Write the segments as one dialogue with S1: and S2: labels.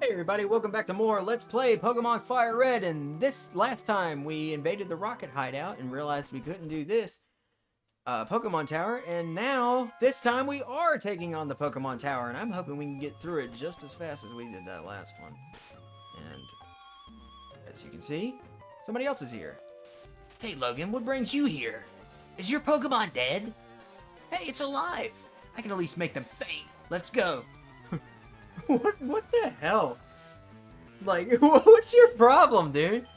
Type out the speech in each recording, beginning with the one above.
S1: Hey everybody, welcome back to more Let's Play Pokemon FireRed, and this last time we invaded the rocket hideout and realized we couldn't do this Pokemon Tower, and now, this time we are taking on the Pokemon Tower, and I'm hoping we can get through it just as fast as we did that last one. And, as you can see, somebody else is here.
S2: Hey Logan, what brings you here? Is your Pokemon dead?
S1: Hey, it's alive! I can at least make them faint. Let's go. What the hell? Like, what's your problem, dude?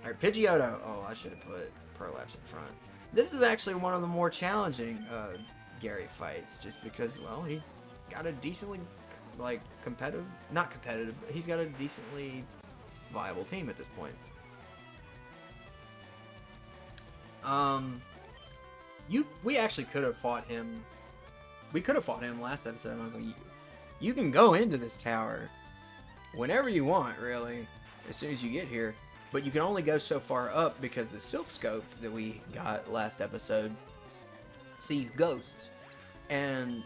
S1: Alright, Pidgeotto. Oh, I should have put Purlaps in front. This is actually one of the more challenging Gary fights, just because, well, he's got a decently, like, competitive, not competitive, but he's got a decently viable team at this point. We actually could have fought him. We could have fought him last episode, and I was like, you can go into this tower whenever you want, really, as soon as you get here. But you can only go so far up because the Sylph Scope that we got last episode sees ghosts. And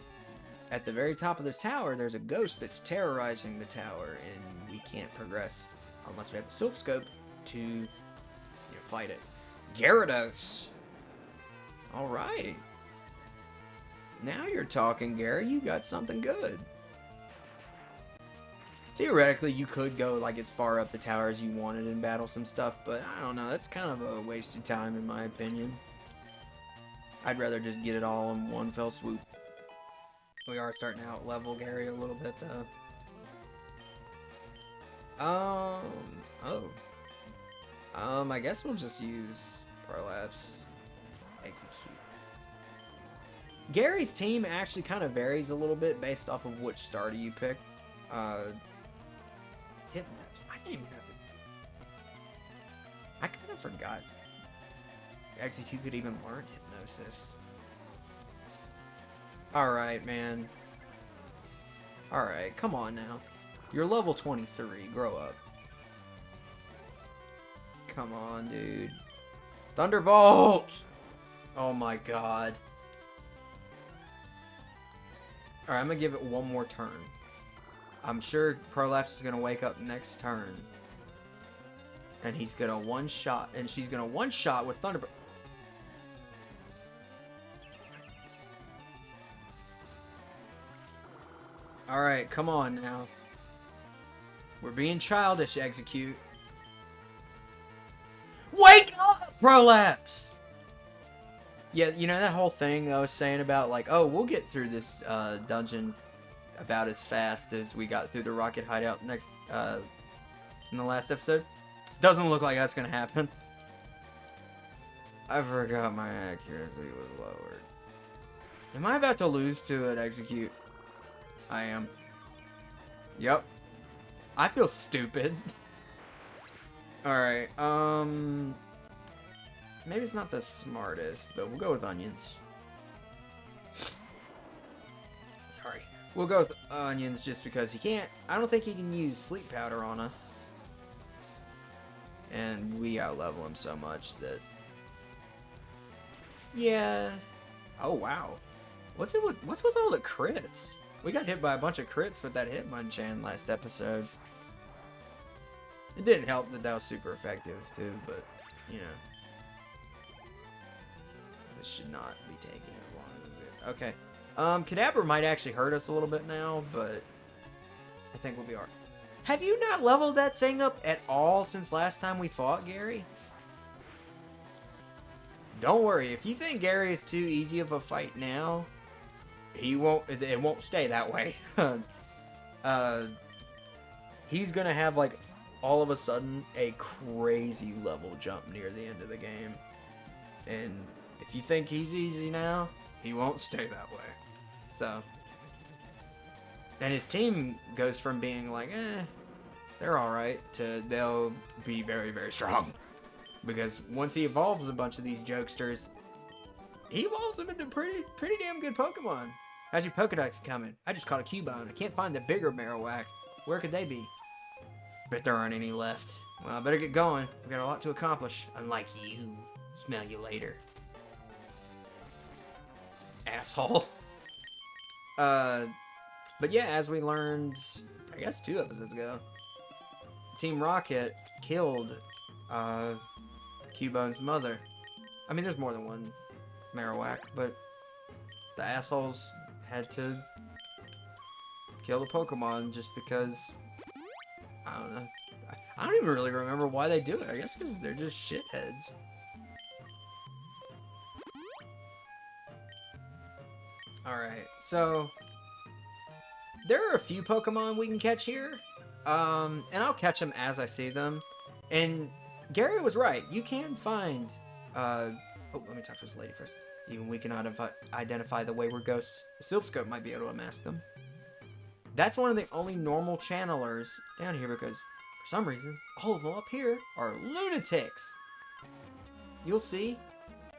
S1: at the very top of this tower, there's a ghost that's terrorizing the tower, and we can't progress unless we have the Sylph Scope to fight it. Gyarados! Alright. Now you're talking, Gary. You got something good. Theoretically, you could go like as far up the tower as you wanted and battle some stuff, but I don't know. That's kind of a wasted time in my opinion. I'd rather just get it all in one fell swoop. We are starting to out-level Gary a little bit, though. I guess we'll just use Purlaps. Execute. Gary's team actually kind of varies a little bit based off of which starter you picked. Hypnosis. I didn't even know. I kind of forgot Execute could even learn Hypnosis. Alright, man. Alright, come on now. You're level 23. Grow up. Come on, dude. Thunderbolt! Oh my god. Alright, I'm gonna give it one more turn. I'm sure Purlaps is gonna wake up next turn. And he's gonna one-shot, and she's gonna one-shot with Thunderbolt. Alright, come on now. We're being childish, Execute. Wake up, Purlaps! Yeah, you know that whole thing I was saying about, like, oh, we'll get through this dungeon about as fast as we got through the rocket hideout in the last episode? Doesn't look like that's gonna happen. I forgot my accuracy was lowered. Am I about to lose to an Execute? I am. Yep. I feel stupid. Alright, maybe it's not the smartest, but we'll go with onions. Sorry. We'll go with onions just because he can't. I don't think he can use sleep powder on us. And we out-level him so much that. Yeah. Oh wow. What's with all the crits? We got hit by a bunch of crits with that Hitmonchan last episode. It didn't help that was super effective too, but you know. This should not be taking as long as it. Okay. Kadabra might actually hurt us a little bit now, but I think we'll be alright. Have you not leveled that thing up at all since last time we fought, Gary? Don't worry, if you think Gary is too easy of a fight now, it won't stay that way. He's gonna have, like, all of a sudden, a crazy level jump near the end of the game. And if you think he's easy now, he won't stay that way. So, and his team goes from being like, they're alright, to they'll be very, very strong. Because once he evolves a bunch of these jokesters, he evolves them into pretty damn good Pokemon. How's your Pokedex coming? I just caught a Cubone. I can't find the bigger Marowak. Where could they be? Bet there aren't any left. Well, I better get going. We got a lot to accomplish. Unlike you. Smell you later. Asshole. But yeah, as we learned, I guess 2 episodes ago, Team Rocket killed Cubone's mother. I mean, there's more than one Marowak, but the assholes had to kill the Pokemon just because, I don't know. I don't even really remember why they do it. I guess because they're just shitheads. Alright, so there are a few Pokemon we can catch here. And I'll catch them as I see them. And Gary was right. You can find... oh, let me talk to this lady first. Even we can identify the wayward ghosts. The Silpscope might be able to unmask them. That's one of the only normal channelers down here because, for some reason, all of them up here are lunatics. You'll see.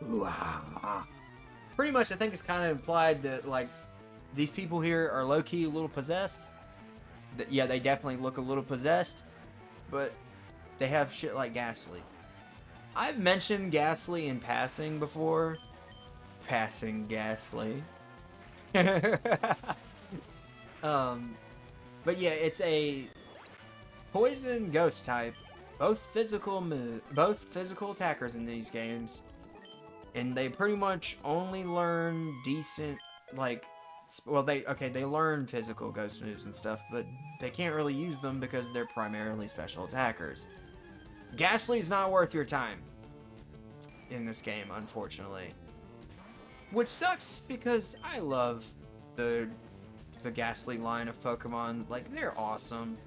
S1: Ooh, ah. Pretty much, I think it's kind of implied that, like, these people here are low-key a little possessed. Yeah, they definitely look a little possessed, but they have shit like Ghastly. I've mentioned Ghastly in passing before. Passing Ghastly. But yeah, it's a poison ghost type. Both physical attackers in these games. And they pretty much only learn decent, like, well, they learn physical ghost moves and stuff, but they can't really use them because they're primarily special attackers. Ghastly's not worth your time in this game, unfortunately. Which sucks because I love the Ghastly line of Pokemon. Like, they're awesome.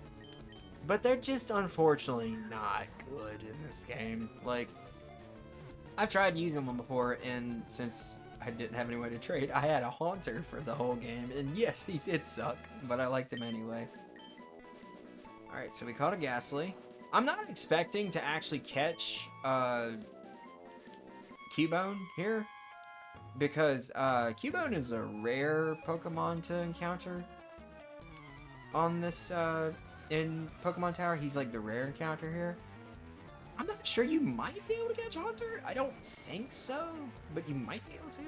S1: But they're just unfortunately not good in this game. Like, I've tried using them before, and since I didn't have any way to trade, I had a Haunter for the whole game, and yes, he did suck, but I liked him anyway. Alright, so we caught a Ghastly. I'm not expecting to actually catch Cubone here, because Cubone is a rare Pokemon to encounter on this, in Pokemon Tower. He's like the rare encounter here. I'm not sure, you might be able to catch Haunter. I don't think so, but you might be able to.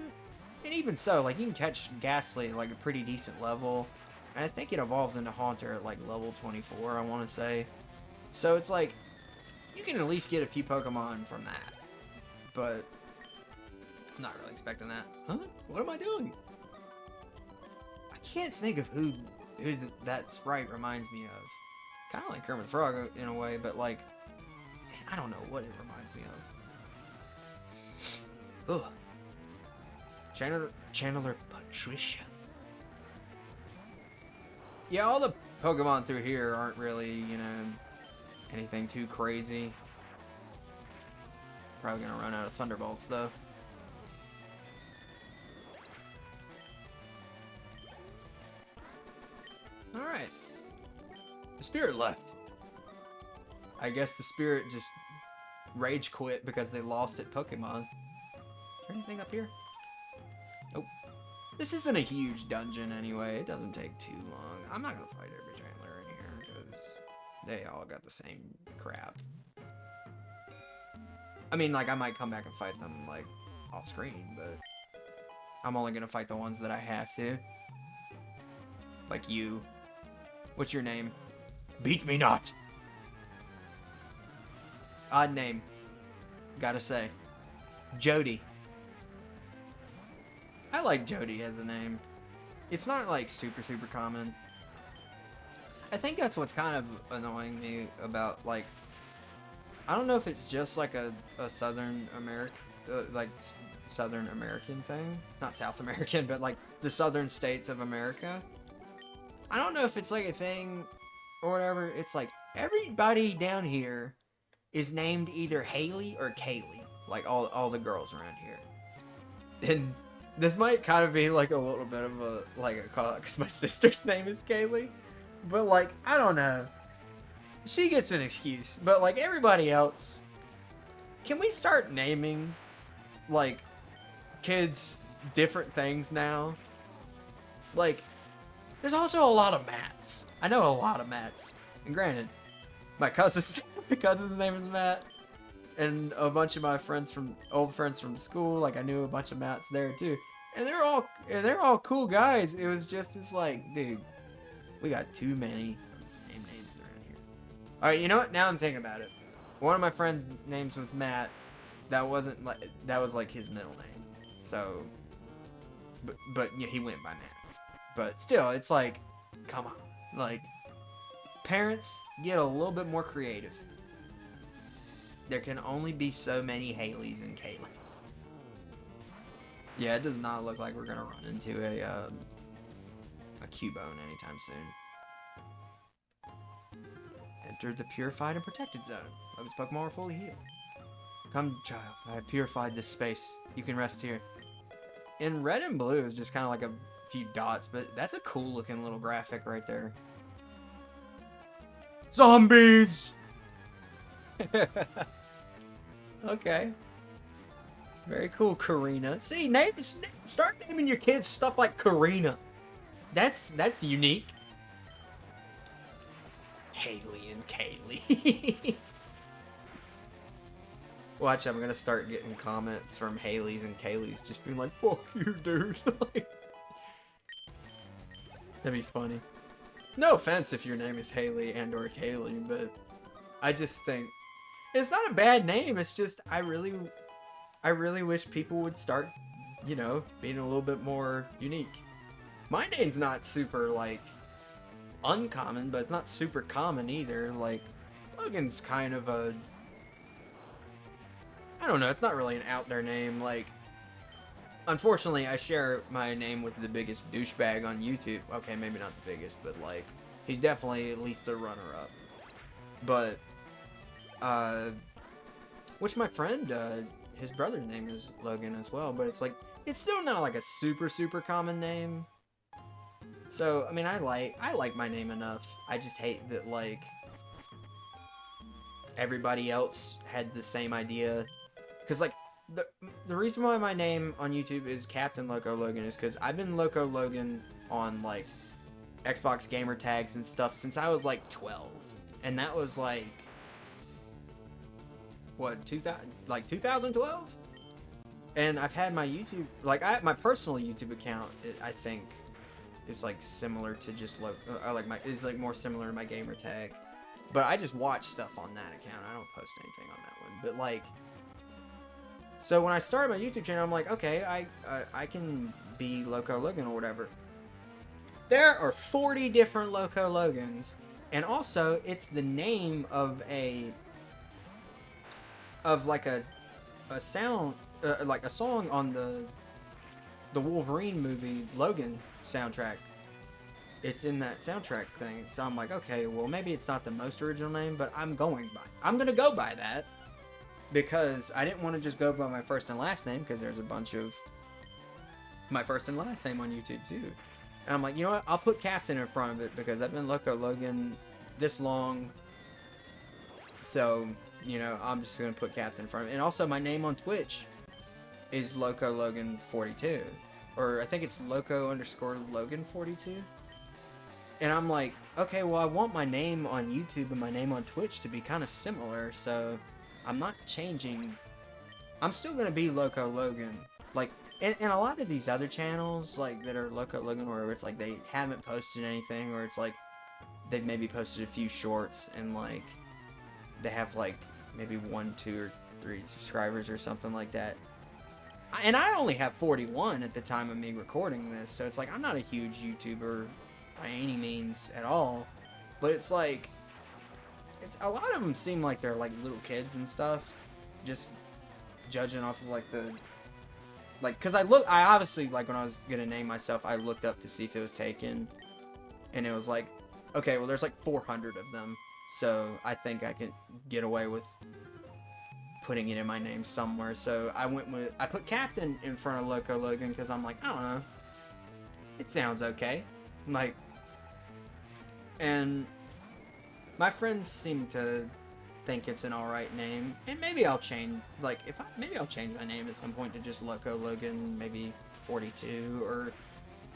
S1: And even so, like, you can catch Ghastly at like a pretty decent level. And I think it evolves into Haunter at like level 24, I want to say. So it's like, you can at least get a few Pokemon from that. But I'm not really expecting that. Huh? What am I doing? I can't think of who that sprite reminds me of. Kind of like Kermit the Frog in a way, but like, I don't know what it reminds me of. Ugh. Channeler Patricia. Yeah, all the Pokemon through here aren't really, you know, anything too crazy. Probably gonna run out of Thunderbolts though. Alright. The spirit left. I guess the spirit just rage quit because they lost at Pokemon. Is there anything up here? Nope. This isn't a huge dungeon anyway. It doesn't take too long. I'm not gonna fight every Chandler in here because they all got the same crap. I mean, like, I might come back and fight them, like, off screen, but I'm only gonna fight the ones that I have to. Like you. What's your name? Beat me not. Odd name. Gotta say. Jody. I like Jody as a name. It's not like super common. I think that's what's kind of annoying me about, like, I don't know if it's just like a Southern Southern American thing. Not South American, but like the southern states of America. I don't know if it's like a thing or whatever. It's like everybody down here is named either Haley or Kaylee. Like all the girls around here. And this might kind of be like a little bit of a call out because my sister's name is Kaylee. But like, I don't know. She gets an excuse. But like everybody else, can we start naming like kids different things now? Like, there's also a lot of Matts. I know a lot of Matts. And granted, my cousin's name is Matt. And a bunch of my old friends from school, like I knew a bunch of Matts there too. And they're all cool guys. It was just this like, dude, We got too many of the same names around here. Alright, you know what? Now I'm thinking about it. One of my friends' names was Matt. That was like his middle name. So, but yeah, he went by Matt. But still, it's like, come on. Like, parents, get a little bit more creative. There can only be so many Haleys and Kayleys. Yeah, it does not look like we're gonna run into a Cubone anytime soon. Enter the purified and protected zone. Logan's Pokemon are fully healed. Come, child. I have purified this space. You can rest here. In red and blue is just kind of like a few dots, but that's a cool looking little graphic right there. Zombies! Okay. Very cool, Karina. See, start naming your kids stuff like Karina. That's unique. Haley and Kaylee. Watch, I'm gonna start getting comments from Haleys and Kayleys just being like, fuck you, dude. That'd be funny. No offense if your name is Haley and or Kaylee, but I just think it's not a bad name. It's just I really wish people would start, you know, being a little bit more unique. My name's not super like uncommon, but it's not super common either. Like Logan's kind of a, I don't know, it's not really an out there name. Like, unfortunately, I share my name with the biggest douchebag on YouTube. Okay, maybe not the biggest, but like, he's definitely at least the runner-up. But, which my friend, his brother's name is Logan as well, but it's like, it's still not like a super, super common name. So, I mean, I like my name enough. I just hate that, like, everybody else had the same idea. Because, like, the reason why my name on YouTube is Captain Loco Logan is because I've been Loco Logan on, like, Xbox gamer tags and stuff since I was, like, 12. And that was, like, what, 2012? And I've had my YouTube, like, my personal YouTube account, I think, is, like, similar to just, is, like, more similar to my gamer tag. But I just watch stuff on that account. I don't post anything on that one. But, like, so when I started my YouTube channel, I'm like, okay, I can be Loco Logan or whatever. There are 40 different Loco Logans. And also, it's the name of like a sound, like a song on the Wolverine movie Logan soundtrack. It's in that soundtrack thing. So I'm like, okay, well, maybe it's not the most original name, but I'm gonna go by that. Because I didn't want to just go by my first and last name, because there's a bunch of my first and last name on YouTube too. And I'm like, you know what? I'll put Captain in front of it, because I've been Loco Logan this long. So, you know, I'm just going to put Captain in front of it. And also, my name on Twitch is Loco Logan 42. Or I think it's Loco_Logan 42. And I'm like, okay, well, I want my name on YouTube and my name on Twitch to be kind of similar, so I'm not changing. I'm still going to be Loco Logan. Like, and a lot of these other channels, like, that are Loco Logan, where it's like they haven't posted anything, or it's like they've maybe posted a few shorts, and, like, they have, like, maybe 1, 2, or 3 subscribers or something like that. And I only have 41 at the time of me recording this, so it's like, I'm not a huge YouTuber by any means at all. But it's like, a lot of them seem like they're like little kids and stuff, just judging off of like because I obviously, like, when I was gonna name myself, I looked up to see if it was taken, and it was like, okay, well, there's like 400 of them, so I think I could get away with putting it in my name somewhere. So I put Captain in front of Loco Logan, because I'm like, I don't know, it sounds okay, like, and my friends seem to think it's an alright name, and maybe I'll change, like, maybe I'll change my name at some point to just Loco Logan, maybe 42, or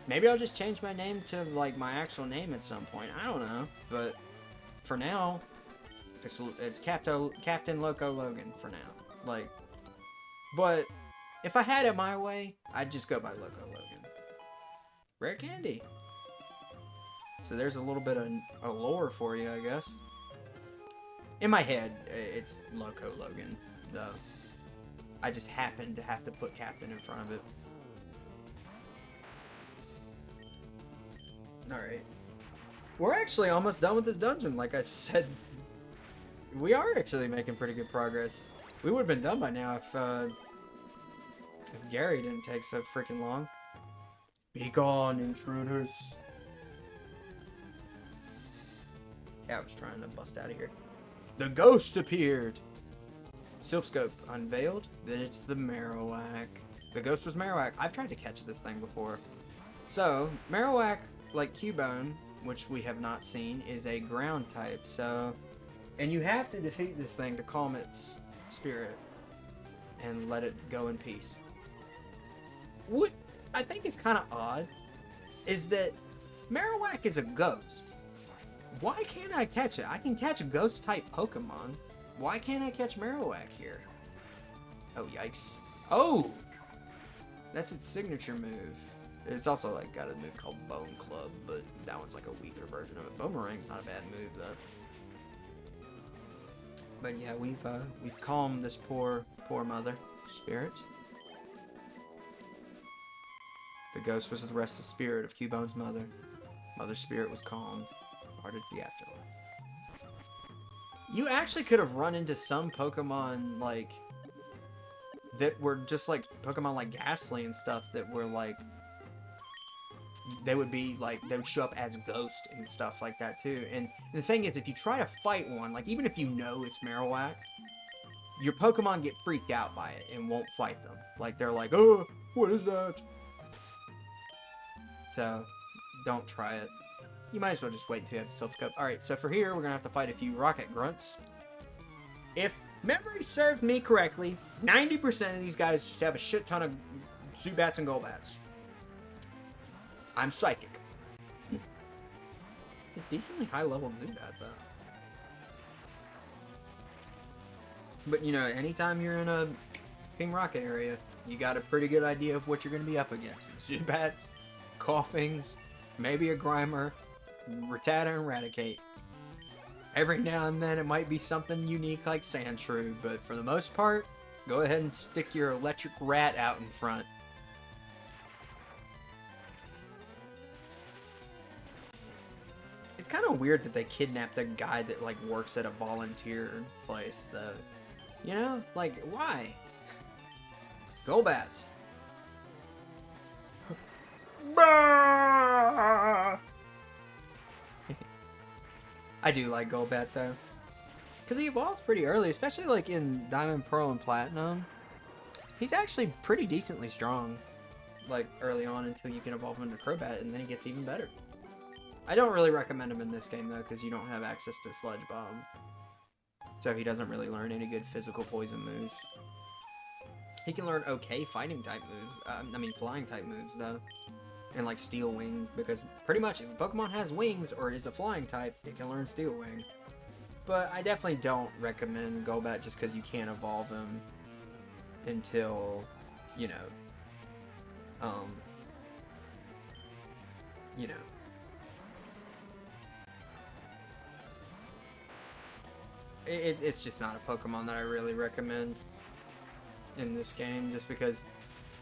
S1: maybe I'll just change my name to, like, my actual name at some point. I don't know, but for now, it's Captain Loco Logan for now. Like, but if I had it my way, I'd just go by Loco Logan. Rare candy. So there's a little bit of a lore for you, I guess. In my head, it's Loco Logan, though. I just happened to have to put Captain in front of it. Alright. We're actually almost done with this dungeon, like I said. We are actually making pretty good progress. We would have been done by now if Gary didn't take so freaking long. Be gone, intruders. Cat was trying to bust out of here. The ghost appeared! Sylph Scope unveiled. Then it's the Marowak. The ghost was Marowak. I've tried to catch this thing before. So, Marowak, like Cubone, which we have not seen, is a ground type. So, and you have to defeat this thing to calm its spirit and let it go in peace. What I think is kind of odd is that Marowak is a ghost. Why can't I catch it? I can catch a ghost type Pokemon. Why can't I catch Marowak here? Oh, yikes. Oh! That's its signature move. It's also like got a move called Bone Club, but that one's like a weaker version of it. Boomerang's not a bad move though. But yeah, we've calmed this poor mother spirit. The ghost was the restless spirit of Cubone's mother. Mother's spirit was calmed, departed to the afterlife. You actually could have run into some Pokemon like that were just like Pokemon like Ghastly and stuff that were like they would show up as ghosts and stuff like that too. And the thing is, if you try to fight one, like even if you know it's Marowak, your Pokemon get freaked out by it and won't fight them. Like they're like, oh, what is that? So don't try it. You might as well just wait until you have the Sylph Scope. Alright, so for here, we're gonna have to fight a few Rocket Grunts. If memory serves me correctly, 90% of these guys just have a shit ton of Zubats and Golbats. I'm psychic. A decently high-level Zubat, though. But, you know, anytime you're in a King Rocket area, you got a pretty good idea of what you're going to be up against. Zubats, Coughings, maybe a Grimer, Rattata, and Raticate. Every now and then it might be something unique like Sandshrew, but for the most part, go ahead and stick your electric rat out in front. It's kind of weird that they kidnapped a guy that like works at a volunteer place, though. You know, like why? Golbats. I do like Golbat though, because he evolves pretty early, especially like in Diamond, Pearl, and Platinum. He's actually pretty decently strong, like early on until you can evolve him into Crobat, and then he gets even better. I don't really recommend him in this game though, because you don't have access to Sludge Bomb, so he doesn't really learn any good physical poison moves. He can learn okay fighting type moves, flying type moves though. And like Steel Wing, because pretty much if a Pokemon has wings or is a flying type, it can learn Steel Wing. But I definitely don't recommend Golbat just because you can't evolve him until, you know, it's just not a Pokemon that I really recommend in this game, just because,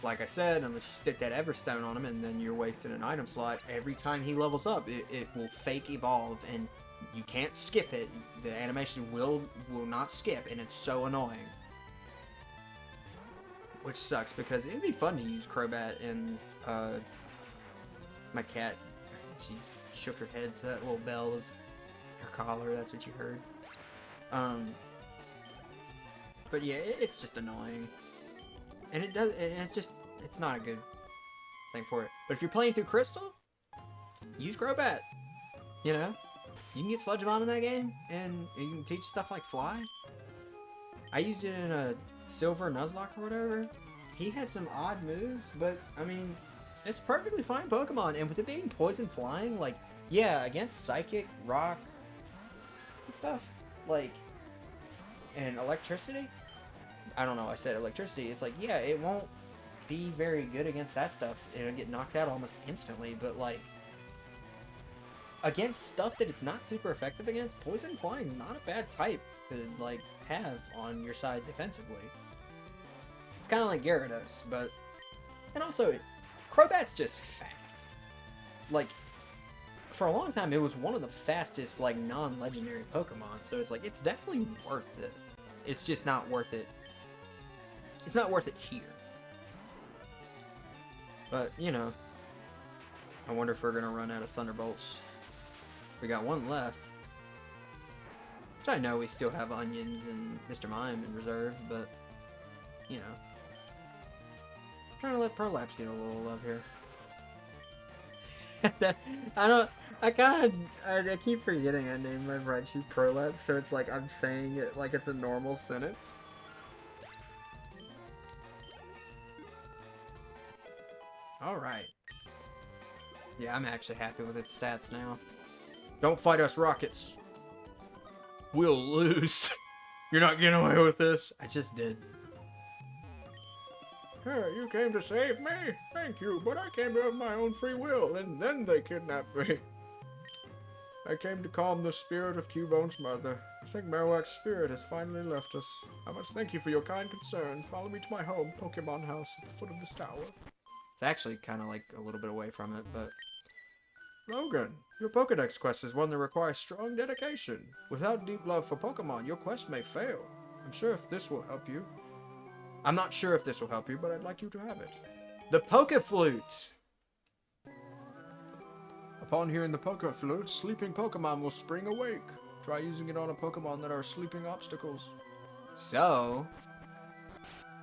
S1: like I said, unless you stick that Everstone on him and then you're wasting an item slot, every time he levels up, it will fake evolve, and you can't skip it. The animation will not skip, and it's so annoying. Which sucks, because it'd be fun to use Crobat, and my cat, she shook her head, so that little bell was her collar, that's what you heard. But yeah, it's just annoying. And it's not a good thing for it. But if you're playing through Crystal, use Crobat. You know? You can get Sludge Bomb in that game, and you can teach stuff like Fly. I used it in a Silver Nuzlocke or whatever. He had some odd moves, but, I mean, it's a perfectly fine Pokemon. And with it being Poison Flying, like, yeah, against Psychic, Rock, and stuff, like, and Electricity, I don't know, I said electricity. It's like, yeah, it won't be very good against that stuff. It'll get knocked out almost instantly, but like, against stuff that it's not super effective against, Poison and Flying is not a bad type to, like, have on your side defensively. It's kind of like Gyarados, but... And also, Crobat's just fast. Like, for a long time, it was one of the fastest, like, non-legendary Pokemon, so it's like, it's definitely worth it. It's just not worth it. It's not worth it here. But, you know, I wonder if we're going to run out of Thunderbolts. We got one left. Which I know we still have Onions and Mr. Mime in reserve, but, you know. I'm trying to let Prolapse get a little love here. I keep forgetting I named my Raichu Prolapse, so it's like I'm saying it like it's a normal sentence. Alright. Yeah, I'm actually happy with its stats now. Don't fight us, Rockets. We'll lose. You're not getting away with this. I just did. Hey, you came to save me? Thank you, but I came of my own free will, and then they kidnapped me. I came to calm the spirit of Cubone's mother. I think Marowak's spirit has finally left us. I must thank you for your kind concern. Follow me to my home, Pokemon house, at the foot of this tower. It's actually kind of like a little bit away from it, but... Logan, your Pokedex quest is one that requires strong dedication. Without deep love for Pokemon, your quest may fail. I'm sure if this will help you. I'm not sure if this will help you, but I'd like you to have it. The Pokeflute! Upon hearing the Pokeflute, sleeping Pokemon will spring awake. Try using it on a Pokemon that are sleeping obstacles. So,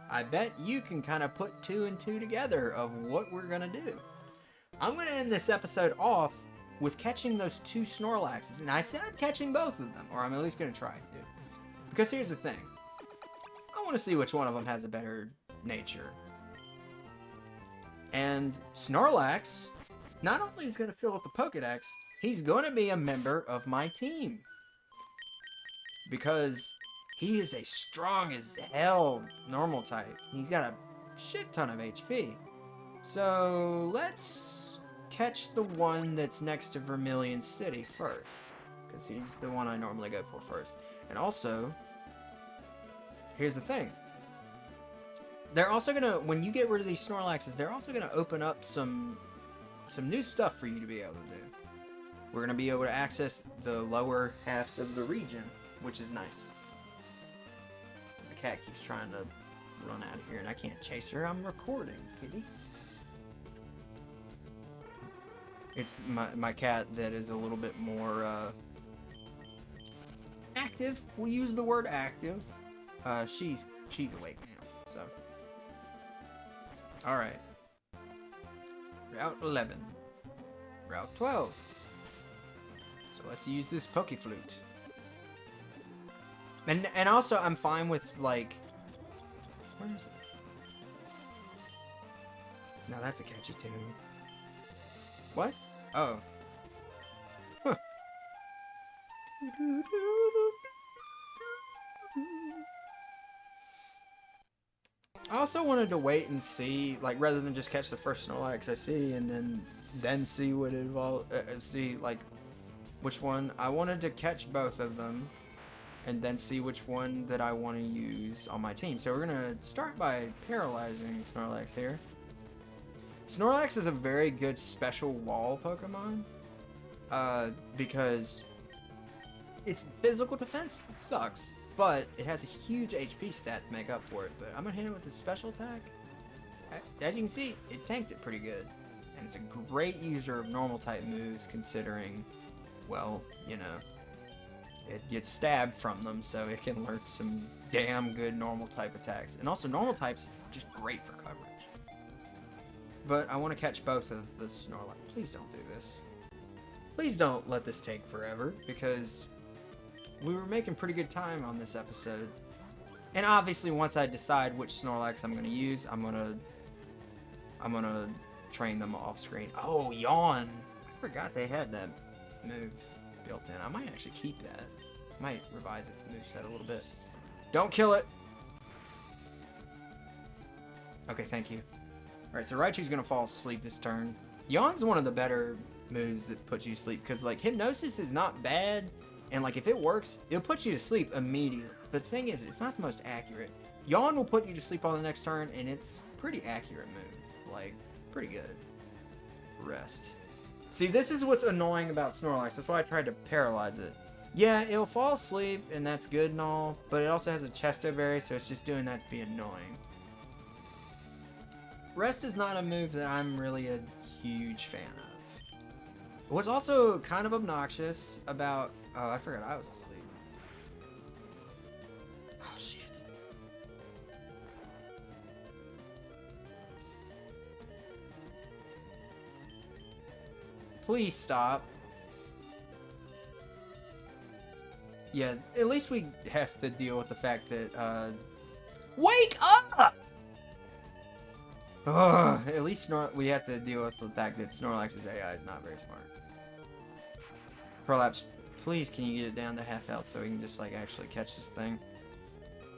S1: I bet you can kind of put 2 and 2 together of what we're going to do. I'm going to end this episode off with catching those 2 Snorlaxes. And I said I'm catching both of them, or I'm at least going to try to. Because here's the thing. I want to see which one of them has a better nature. And Snorlax, not only is going to fill up the Pokedex, he's going to be a member of my team. Because he is a strong as hell normal type. He's got a shit ton of HP. So let's catch the one that's next to Vermilion City first. Because he's the one I normally go for first. And also, here's the thing. They're also gonna, when you get rid of these Snorlaxes, they're also gonna open up some new stuff for you to be able to do. We're gonna be able to access the lower halves of the region, which is nice. The cat keeps trying to run out of here, and I can't chase her. I'm recording, kitty. It's my cat that is a little bit more active. We'll use the word active. She's awake now, so. Alright. Route 11. Route 12. So let's use this Pokeflute. And also I'm fine with, like, where is it? No, that's a catchy tune. What? Oh. Huh. I also wanted to wait and see, like, rather than just catch the first Snorlax I see and then see what it see, like, which one. I wanted to catch both of them and then see which one that I want to use on my team. So we're going to start by paralyzing Snorlax here. Snorlax is a very good special wall Pokemon because its physical defense sucks, but it has a huge HP stat to make up for it. But I'm going to hit it with a special attack. As you can see, it tanked it pretty good. And it's a great user of normal type moves considering, well, you know, it gets stabbed from them, so it can learn some damn good normal type attacks. And also normal types, just great for coverage. But I want to catch both of the Snorlax. Please don't do this. Please don't let this take forever, because we were making pretty good time on this episode. And obviously, once I decide which Snorlax I'm going to use, I'm gonna train them off screen. Oh, Yawn! I forgot they had that move built in. I might actually keep that. Might revise its moveset a little bit. Don't kill it! Okay, thank you. Alright, so Raichu's gonna fall asleep this turn. Yawn's one of the better moves that put you to sleep. Because, like, hypnosis is not bad. And, like, if it works, it'll put you to sleep immediately. But the thing is, it's not the most accurate. Yawn will put you to sleep on the next turn, and it's pretty accurate move. Like, pretty good. Rest. See, this is what's annoying about Snorlax. That's why I tried to paralyze it. Yeah, it'll fall asleep, and that's good and all, but it also has a Chesto Berry, so it's just doing that to be annoying. Rest is not a move that I'm really a huge fan of. What's also kind of obnoxious about... Oh, I forgot I was asleep. Oh, shit. Please stop. Yeah, at least we have to deal with the fact that, Wake up! Ugh, at least we have to deal with the fact that Snorlax's AI is not very smart. Prolapse, please can you get it down to half health so we can just, like, actually catch this thing?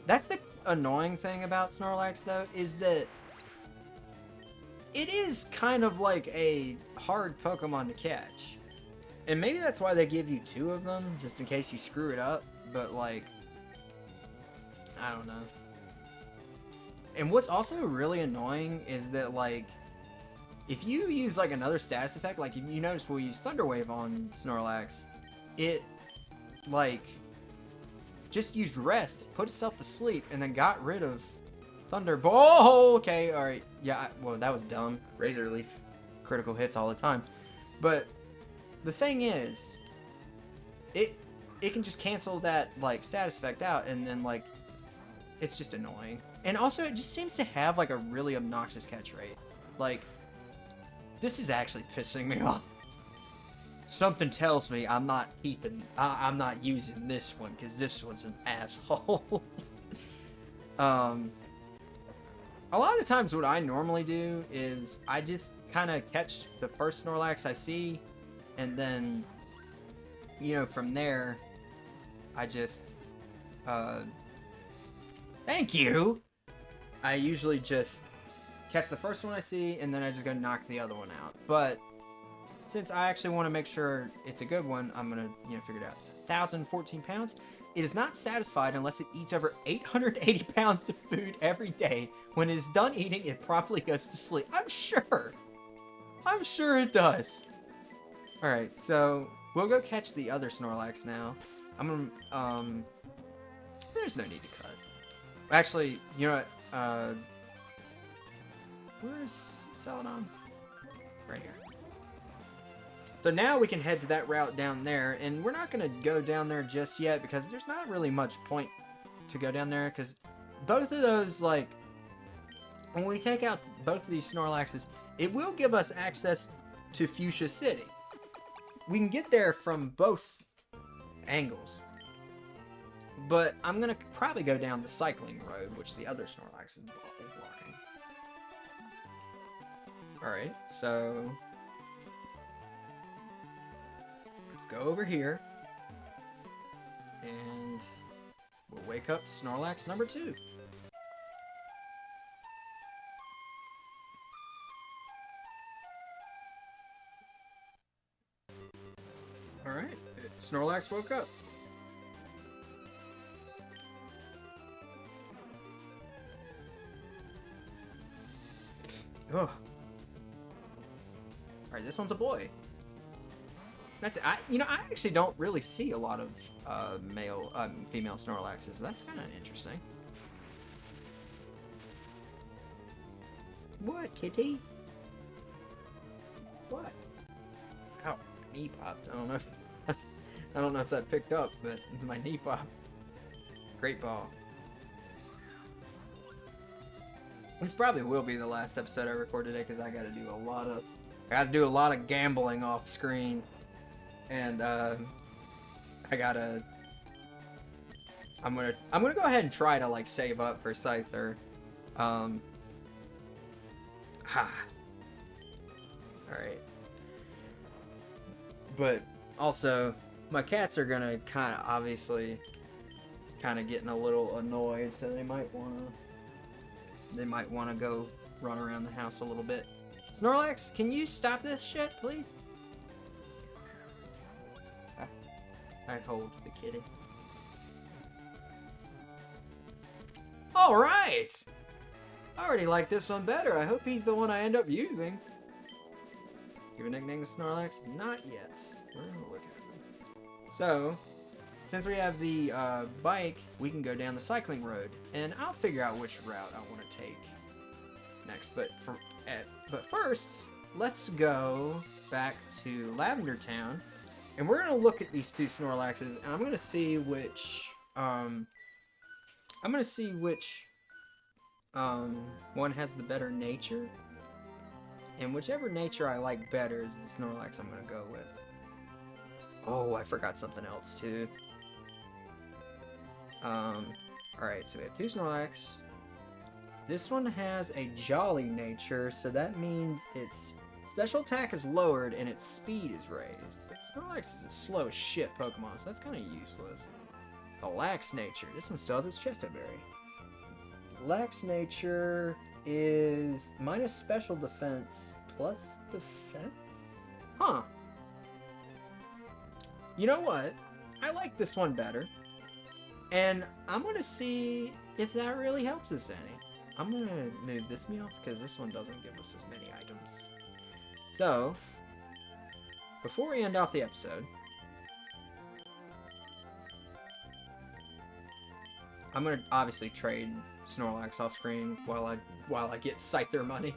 S1: That's the annoying thing about Snorlax, though, is that it is kind of like a hard Pokemon to catch. And maybe that's why they give you 2 of them, just in case you screw it up, but, like, I don't know. And what's also really annoying is that, like, if you use, like, another status effect, like, you notice we'll use Thunder Wave on Snorlax, it, like, just used Rest, put itself to sleep, and then got rid of Thunderbolt. Oh, okay, alright. Yeah, well, that was dumb. Razor Leaf critical hits all the time. But the thing is, it can just cancel that, like, status effect out, and then, like, it's just annoying. And also, it just seems to have, like, a really obnoxious catch rate. Like, this is actually pissing me off. Something tells me I'm not using this one, because this one's an asshole. A lot of times what I normally do is I just kind of catch the first Snorlax I see, and then, you know, from there, I just, thank you! I usually just catch the first one I see, and then I just go knock the other one out. But since I actually want to make sure it's a good one, I'm gonna, you know, figure it out. It's 1,014 pounds. It is not satisfied unless it eats over 880 pounds of food every day. When it is done eating, it promptly goes to sleep. I'm sure it does. Alright, so we'll go catch the other Snorlax now. I'm gonna, there's no need to cut. Actually, you know what, where's Celadon? Right here. So now we can head to that route down there, and we're not gonna go down there just yet because there's not really much point to go down there, because both of those, like, when we take out both of these Snorlaxes, it will give us access to Fuchsia City. We can get there from both angles. But I'm gonna probably go down the cycling road, which the other Snorlax is blocking. Alright, so let's go over here. And we'll wake up Snorlax number 2. Alright, Snorlax woke up. Ugh. Alright, this one's a boy. That's I actually don't really see a lot of female Snorlaxes. That's kind of interesting. What, kitty? What? Ow, my knee popped. I don't know if that picked up, but my knee popped. Great ball. This probably will be the last episode I record today because I gotta do a lot of gambling off screen. And I'm gonna go ahead and try to, like, save up for Scyther. Alright. But also, my cats are gonna obviously getting a little annoyed, so they might wanna go run around the house a little bit. Snorlax, can you stop this shit, please? I hold the kitty. Alright! I already like this one better. I hope he's the one I end up using. Give a nickname to Snorlax? Not yet. We're gonna look at him. So, since we have the bike, we can go down the cycling road. And I'll figure out which route I want to take next. But first, let's go back to Lavender Town. And we're going to look at these two Snorlaxes. And I'm going to see which... one has the better nature. And whichever nature I like better is the Snorlax I'm going to go with. Oh, I forgot something else too. Alright, so we have two Snorlax. This one has a jolly nature, so that means its special attack is lowered and its speed is raised. But Snorlax is a slow as shit Pokemon, so that's kind of useless. A lax nature. This one still has its Chesto Berry. Lax nature is minus special defense plus defense? Huh. You know what? I like this one better. And I'm going to see if that really helps us any. I'm going to move this Meowth because this one doesn't give us as many items. So, before we end off the episode, I'm going to obviously trade Snorlax off screen while I get Scyther money.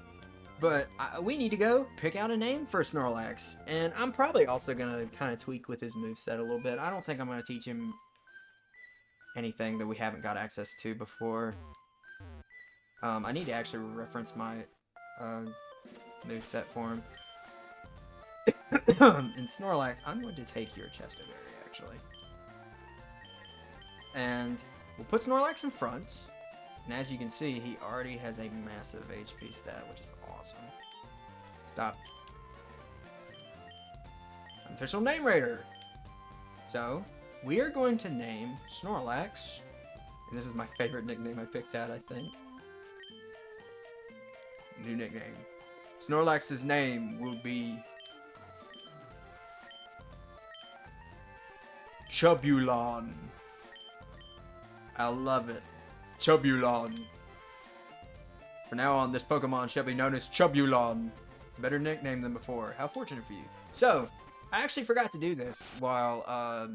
S1: But we need to go pick out a name for Snorlax. And I'm probably also going to kind of tweak with his moveset a little bit. I don't think I'm going to teach him anything that we haven't got access to before. I need to actually reference my moveset for him. In Snorlax, I'm going to take your Chesto Berry, actually. And we'll put Snorlax in front. And as you can see, he already has a massive HP stat, which is awesome. Stop. Official name raider. So, we are going to name Snorlax. And this is my favorite nickname I picked out, I think. New nickname. Snorlax's name will be Chubulon. I love it. Chubulon. From now on, this Pokemon shall be known as Chubulon. It's a better nickname than before. How fortunate for you. So, I actually forgot to do this while I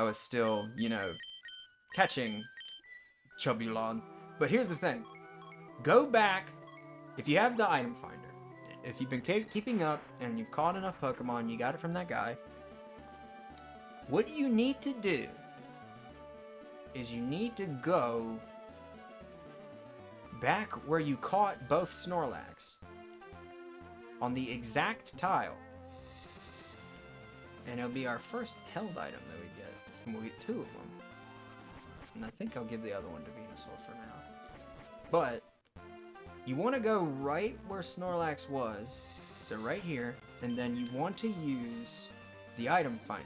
S1: was still, you know, catching Chubulon. But here's the thing. Go back, if you have the item finder, if you've been keeping up and you've caught enough Pokemon, you got it from that guy, what you need to do is you need to go back where you caught both Snorlax on the exact tile. And it'll be our first held item that we get. And we'll get two of them. And I think I'll give the other one to Venusaur for now. But you want to go right where Snorlax was. So right here. And then you want to use the item finder.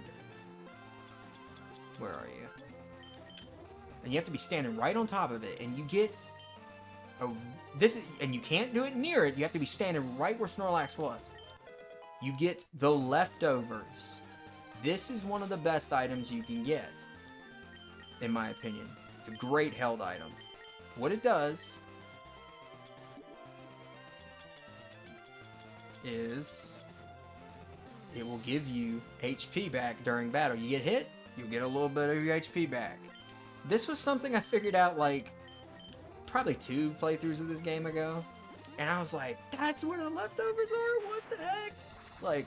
S1: Where are you? And you have to be standing right on top of it. And you get and you can't do it near it. You have to be standing right where Snorlax was. You get the leftovers. This is one of the best items you can get, in my opinion. It's a great held item. What it does is it will give you HP back during battle. You get hit, you'll get a little bit of your HP back. This was something I figured out like probably 2 playthroughs of this game ago. And I was like, that's where the leftovers are? What the heck? Like,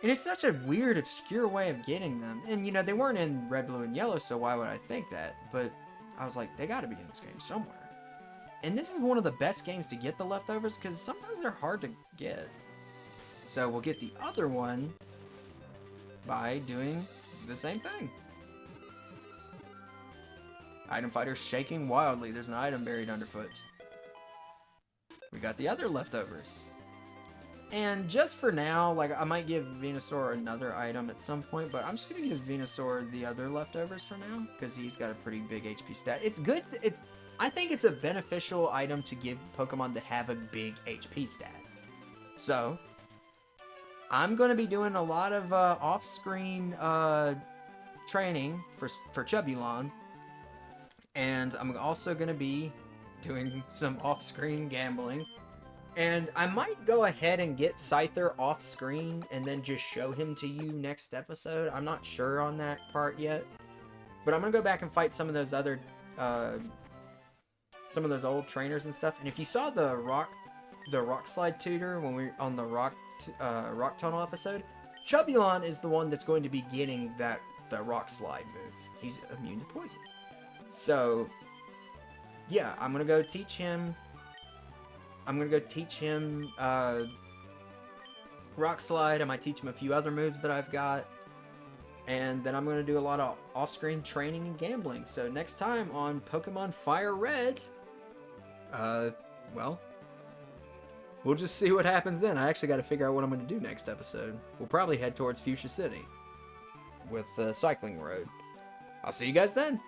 S1: and it's such a weird, obscure way of getting them. And, you know, they weren't in Red, Blue, and Yellow, so why would I think that? But I was like, they gotta be in this game somewhere. And this is one of the best games to get the leftovers, because sometimes they're hard to get. So we'll get the other one by doing the same thing. Item fighter shaking wildly. There's an item buried underfoot. We got the other leftovers. And just for now, like, I might give Venusaur another item at some point, but I'm just going to give Venusaur the other leftovers for now, because he's got a pretty big HP stat. It's good, I think it's a beneficial item to give Pokemon that have a big HP stat. So, I'm going to be doing a lot of off-screen training for Chubulon. And I'm also going to be doing some off-screen gambling. And I might go ahead and get Scyther off-screen and then just show him to you next episode. I'm not sure on that part yet. But I'm going to go back and fight some of those other... some of those old trainers and stuff. And if you saw the rock slide tutor when we were on the rock tunnel episode, Chubulon is the one that's going to be getting the rock slide move. He's immune to poison. So, yeah, I'm gonna go teach him. Rock slide. I might teach him a few other moves that I've got, and then I'm gonna do a lot of off-screen training and gambling. So next time on Pokemon FireRed, well, we'll just see what happens then. I actually got to figure out what I'm going to do next episode. We'll probably head towards Fuchsia City with the cycling road. I'll see you guys then.